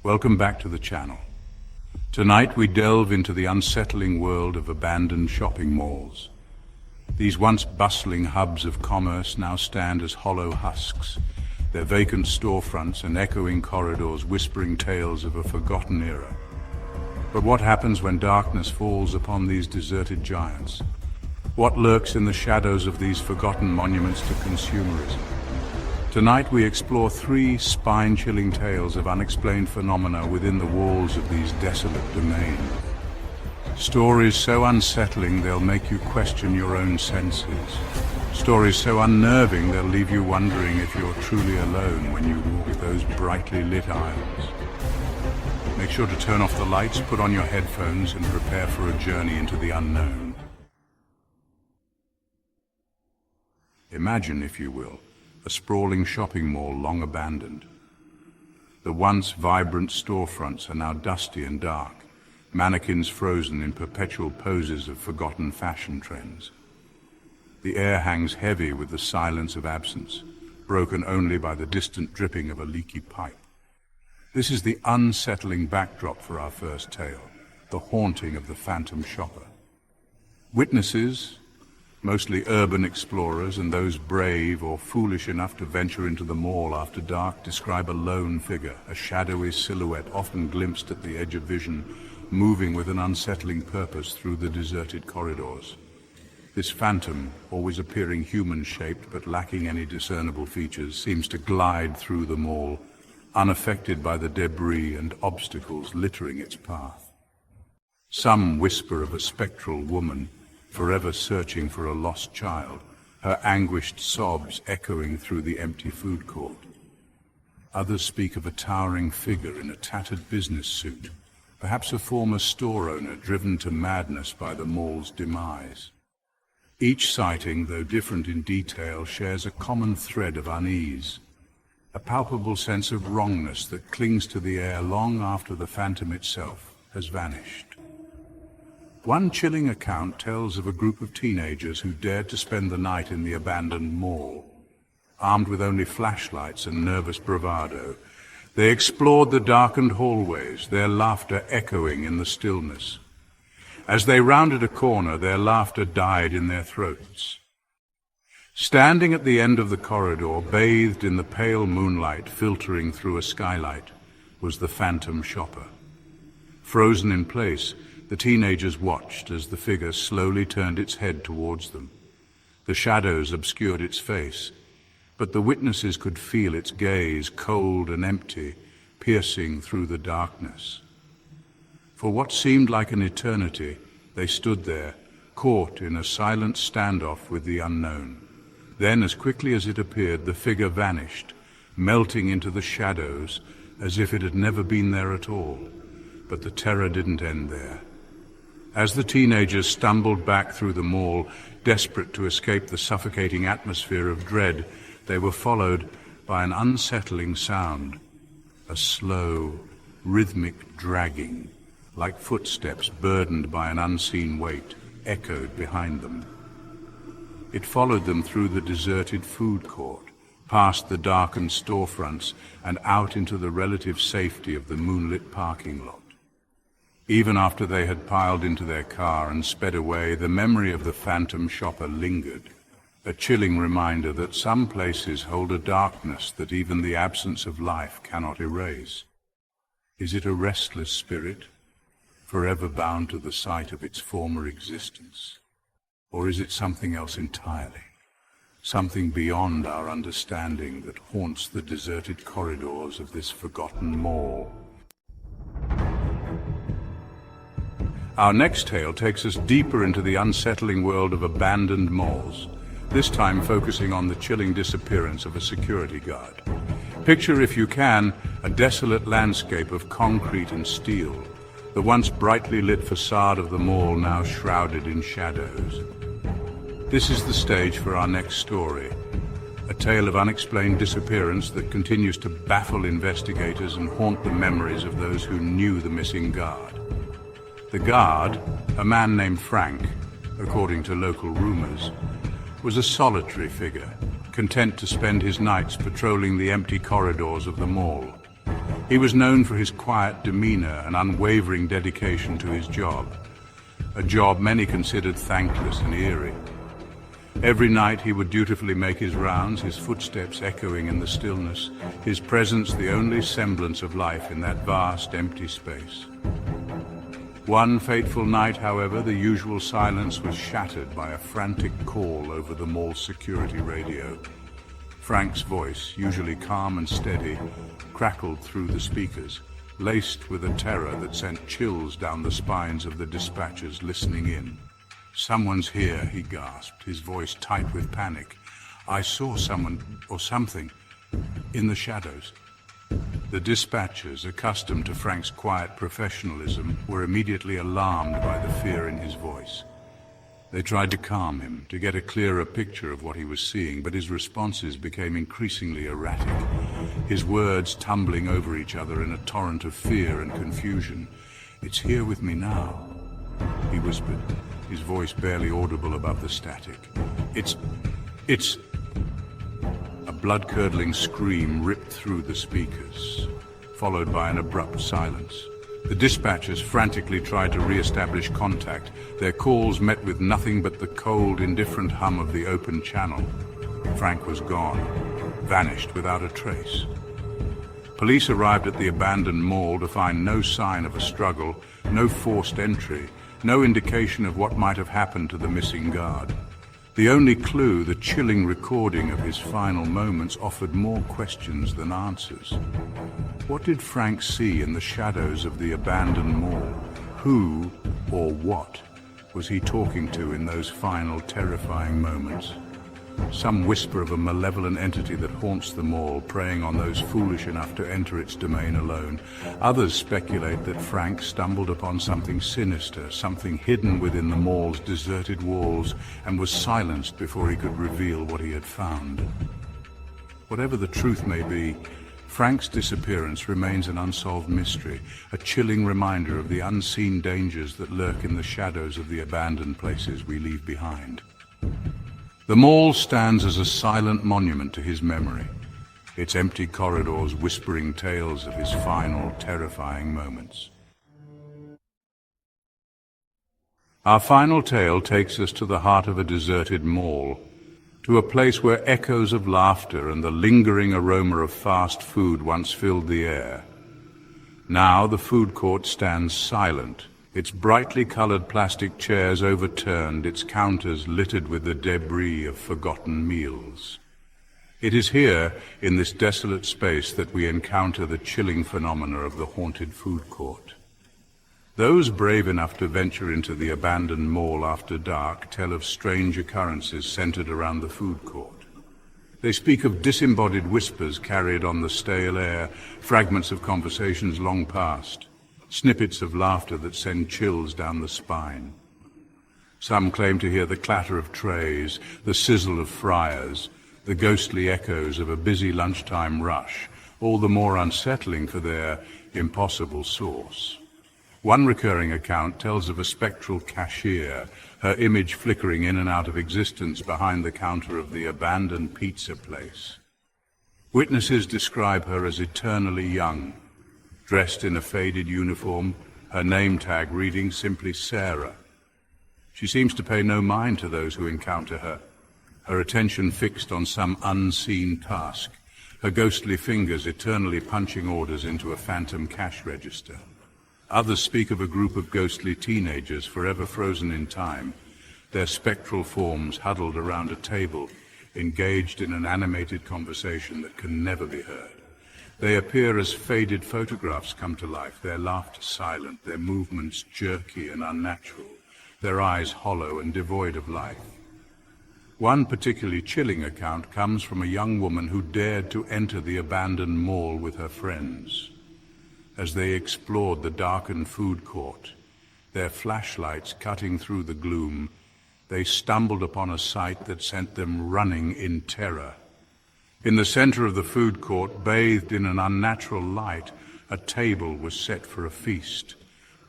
Welcome back to the channel. Tonight we delve into the unsettling world of abandoned shopping malls. These once bustling hubs of commerce now stand as hollow husks, their vacant storefronts and echoing corridors whispering tales of a forgotten era. But what happens when darkness falls upon these deserted giants? What lurks in the shadows of these forgotten monuments to consumerism? Tonight we explore three spine-chilling tales of unexplained phenomena within the walls of these desolate domains. Stories so unsettling they'll make you question your own senses. Stories so unnerving they'll leave you wondering if you're truly alone when you walk those brightly lit aisles. Make sure to turn off the lights, put on your headphones, and prepare for a journey into the unknown. Imagine, if you will, a sprawling shopping mall long abandoned. The once vibrant storefronts are now dusty and dark, mannequins frozen in perpetual poses of forgotten fashion trends. The air hangs heavy with the silence of absence, broken only by the distant dripping of a leaky pipe. This is the unsettling backdrop for our first tale, the haunting of the phantom shopper. Witnesses, mostly urban explorers and those brave or foolish enough to venture into the mall after dark, describe a lone figure, a shadowy silhouette often glimpsed at the edge of vision, moving with an unsettling purpose through the deserted corridors. This phantom, always appearing human-shaped but lacking any discernible features, seems to glide through the mall, unaffected by the debris and obstacles littering its path. Some whisper of a spectral woman, forever searching for a lost child, her anguished sobs echoing through the empty food court. Others speak of a towering figure in a tattered business suit, perhaps a former store owner driven to madness by the mall's demise. Each sighting, though different in detail, shares a common thread of unease, a palpable sense of wrongness that clings to the air long after the phantom itself has vanished. One chilling account tells of a group of teenagers who dared to spend the night in the abandoned mall. Armed with only flashlights and nervous bravado, they explored the darkened hallways, their laughter echoing in the stillness. As they rounded a corner, their laughter died in their throats. Standing at the end of the corridor, bathed in the pale moonlight filtering through a skylight, was the phantom shopper. Frozen in place, the teenagers watched as the figure slowly turned its head towards them. The shadows obscured its face, but the witnesses could feel its gaze, cold and empty, piercing through the darkness. For what seemed like an eternity, they stood there, caught in a silent standoff with the unknown. Then, as quickly as it appeared, the figure vanished, melting into the shadows as if it had never been there at all. But the terror didn't end there. As the teenagers stumbled back through the mall, desperate to escape the suffocating atmosphere of dread, they were followed by an unsettling sound, a slow, rhythmic dragging, like footsteps burdened by an unseen weight, echoed behind them. It followed them through the deserted food court, past the darkened storefronts, and out into the relative safety of the moonlit parking lot. Even after they had piled into their car and sped away, the memory of the phantom shopper lingered, a chilling reminder that some places hold a darkness that even the absence of life cannot erase. Is it a restless spirit, forever bound to the site of its former existence? Or is it something else entirely, something beyond our understanding that haunts the deserted corridors of this forgotten mall? Our next tale takes us deeper into the unsettling world of abandoned malls, this time focusing on the chilling disappearance of a security guard. Picture, if you can, a desolate landscape of concrete and steel, the once brightly lit facade of the mall now shrouded in shadows. This is the stage for our next story, a tale of unexplained disappearance that continues to baffle investigators and haunt the memories of those who knew the missing guard. The guard, a man named Frank, according to local rumors, was a solitary figure, content to spend his nights patrolling the empty corridors of the mall. He was known for his quiet demeanor and unwavering dedication to his job, a job many considered thankless and eerie. Every night he would dutifully make his rounds, his footsteps echoing in the stillness, his presence the only semblance of life in that vast, empty space. One fateful night, however, the usual silence was shattered by a frantic call over the mall's security radio. Frank's voice, usually calm and steady, crackled through the speakers, laced with a terror that sent chills down the spines of the dispatchers listening in. "Someone's here," he gasped, his voice tight with panic. "I saw someone, or something, in the shadows." The dispatchers, accustomed to Frank's quiet professionalism, were immediately alarmed by the fear in his voice. They tried to calm him, to get a clearer picture of what he was seeing, but his responses became increasingly erratic, his words tumbling over each other in a torrent of fear and confusion. "It's here with me now," he whispered, his voice barely audible above the static. It's... A blood-curdling scream ripped through the speakers, followed by an abrupt silence. The dispatchers frantically tried to re-establish contact. Their calls met with nothing but the cold, indifferent hum of the open channel. Frank was gone, vanished without a trace. Police arrived at the abandoned mall to find no sign of a struggle, no forced entry, no indication of what might have happened to the missing guard. The only clue, the chilling recording of his final moments, offered more questions than answers. What did Frank see in the shadows of the abandoned mall? Who, or what, was he talking to in those final terrifying moments? Some whisper of a malevolent entity that haunts the mall, preying on those foolish enough to enter its domain alone. Others speculate that Frank stumbled upon something sinister, something hidden within the mall's deserted walls, and was silenced before he could reveal what he had found. Whatever the truth may be, Frank's disappearance remains an unsolved mystery, a chilling reminder of the unseen dangers that lurk in the shadows of the abandoned places we leave behind. The mall stands as a silent monument to his memory, its empty corridors whispering tales of his final, terrifying moments. Our final tale takes us to the heart of a deserted mall, to a place where echoes of laughter and the lingering aroma of fast food once filled the air. Now the food court stands silent, its brightly colored plastic chairs overturned, its counters littered with the debris of forgotten meals. It is here, in this desolate space, that we encounter the chilling phenomena of the haunted food court. Those brave enough to venture into the abandoned mall after dark tell of strange occurrences centered around the food court. They speak of disembodied whispers carried on the stale air, fragments of conversations long past, snippets of laughter that send chills down the spine. Some claim to hear the clatter of trays, the sizzle of fryers, the ghostly echoes of a busy lunchtime rush, all the more unsettling for their impossible source. One recurring account tells of a spectral cashier, her image flickering in and out of existence behind the counter of the abandoned pizza place. Witnesses describe her as eternally young, dressed in a faded uniform, her name tag reading simply Sarah. She seems to pay no mind to those who encounter her, her attention fixed on some unseen task, her ghostly fingers eternally punching orders into a phantom cash register. Others speak of a group of ghostly teenagers forever frozen in time, their spectral forms huddled around a table, engaged in an animated conversation that can never be heard. They appear as faded photographs come to life, their laughter silent, their movements jerky and unnatural, their eyes hollow and devoid of life. One particularly chilling account comes from a young woman who dared to enter the abandoned mall with her friends. As they explored the darkened food court, their flashlights cutting through the gloom, they stumbled upon a sight that sent them running in terror. In the center of the food court, bathed in an unnatural light, a table was set for a feast.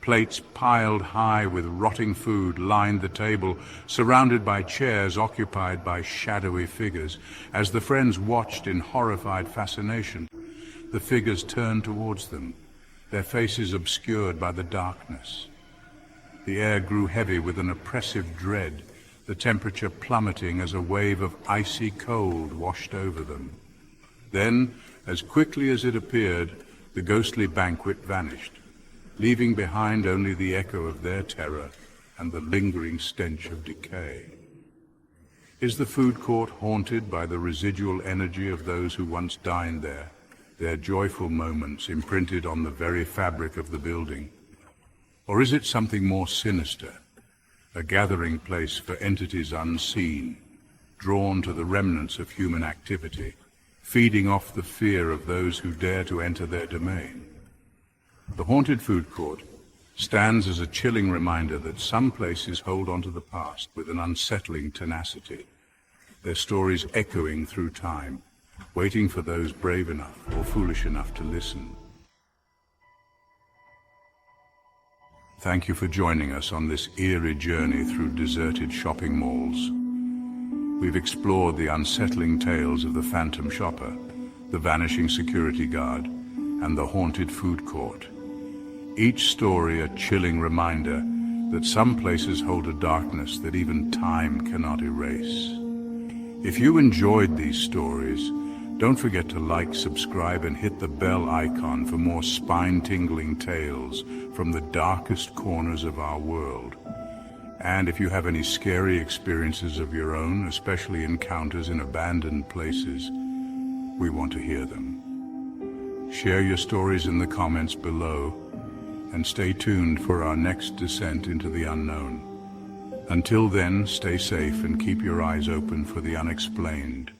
Plates piled high with rotting food lined the table, surrounded by chairs occupied by shadowy figures. As the friends watched in horrified fascination, the figures turn towards them, their faces obscured by the darkness. The air grew heavy with an oppressive dread, the temperature plummeting as a wave of icy cold washed over them. Then, as quickly as it appeared, the ghostly banquet vanished, leaving behind only the echo of their terror and the lingering stench of decay. Is the food court haunted by the residual energy of those who once dined there, their joyful moments imprinted on the very fabric of the building? Or is it something more sinister, a gathering place for entities unseen, drawn to the remnants of human activity, feeding off the fear of those who dare to enter their domain? The haunted food court stands as a chilling reminder that some places hold on to the past with an unsettling tenacity, their stories echoing through time, waiting for those brave enough or foolish enough to listen. Thank you for joining us on this eerie journey through deserted shopping malls. We've explored the unsettling tales of the phantom shopper, the vanishing security guard, and the haunted food court. Each story a chilling reminder that some places hold a darkness that even time cannot erase. If you enjoyed these stories, don't forget to like, subscribe, and hit the bell icon for more spine-tingling tales from the darkest corners of our world. And if you have any scary experiences of your own, especially encounters in abandoned places, we want to hear them. Share your stories in the comments below, and stay tuned for our next descent into the unknown. Until then, stay safe and keep your eyes open for the unexplained.